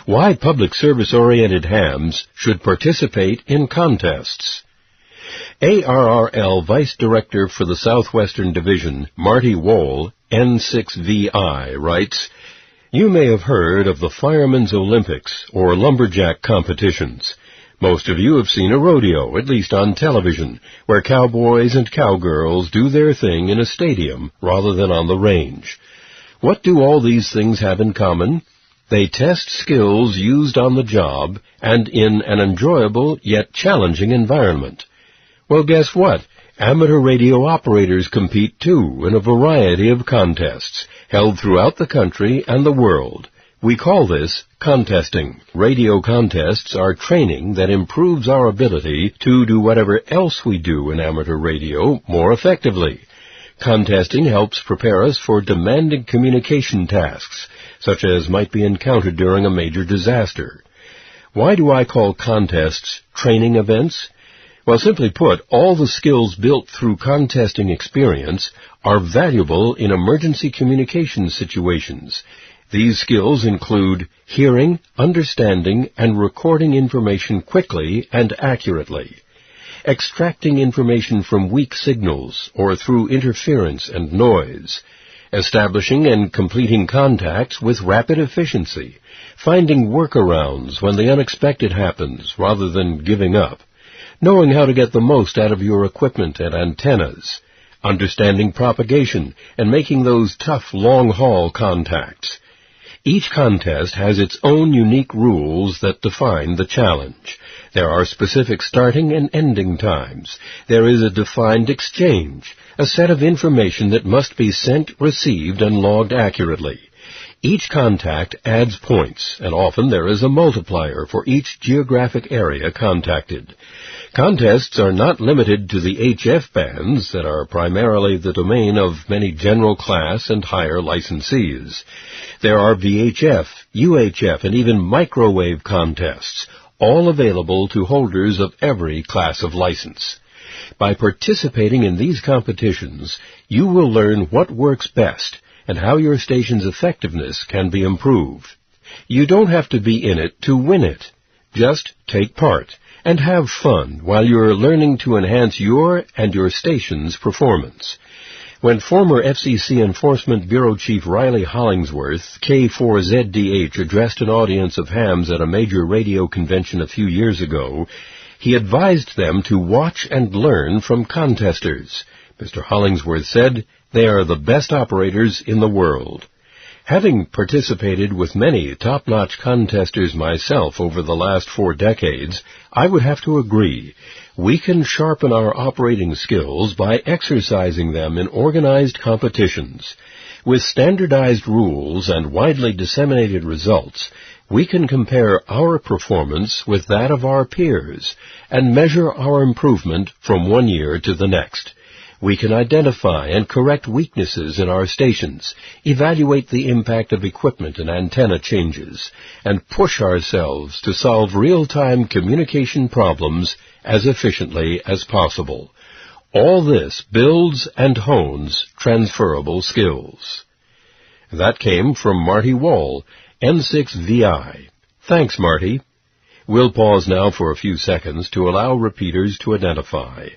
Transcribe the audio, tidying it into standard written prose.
Why public service-oriented hams should participate in contests. ARRL Vice Director for the Southwestern Division, Marty Wohl, N6VI, writes, "You may have heard of the Firemen's Olympics or lumberjack competitions. Most of you have seen a rodeo, at least on television, where cowboys and cowgirls do their thing in a stadium rather than on the range. What do all these things have in common? They test skills used on the job and in an enjoyable yet challenging environment. Well, guess what? Amateur radio operators compete too in a variety of contests held throughout the country and the world. We call this contesting. Radio contests are training that improves our ability to do whatever else we do in amateur radio more effectively. Contesting helps prepare us for demanding communication tasks, such as might be encountered during a major disaster. Why do I call contests training events? Well, simply put, all the skills built through contesting experience are valuable in emergency communication situations. These skills include hearing, understanding, and recording information quickly and accurately, extracting information from weak signals or through interference and noise, establishing and completing contacts with rapid efficiency, finding workarounds when the unexpected happens rather than giving up, knowing how to get the most out of your equipment and antennas, understanding propagation and making those tough long-haul contacts. Each contest has its own unique rules that define the challenge. There are specific starting and ending times. There is a defined exchange, a set of information that must be sent, received, and logged accurately. Each contact adds points, and often there is a multiplier for each geographic area contacted. Contests are not limited to the HF bands that are primarily the domain of many general class and higher licensees. There are VHF, UHF, and even microwave contests, all available to holders of every class of license. By participating in these competitions, you will learn what works best and how your station's effectiveness can be improved. You don't have to be in it to win it. Just take part and have fun while you're learning to enhance your and your station's performance. When former FCC Enforcement Bureau Chief Riley Hollingsworth, K4ZDH, addressed an audience of hams at a major radio convention a few years ago, he advised them to watch and learn from contesters. Mr. Hollingsworth said, "They are the best operators in the world." Having participated with many top-notch contesters myself over the last 4 decades, I would have to agree. We can sharpen our operating skills by exercising them in organized competitions. With standardized rules and widely disseminated results, we can compare our performance with that of our peers and measure our improvement from one year to the next. We can identify and correct weaknesses in our stations, evaluate the impact of equipment and antenna changes, and push ourselves to solve real-time communication problems as efficiently as possible. All this builds and hones transferable skills. That came from Marty Wohl, N6VI. Thanks, Marty. We'll pause now for a few seconds to allow repeaters to identify.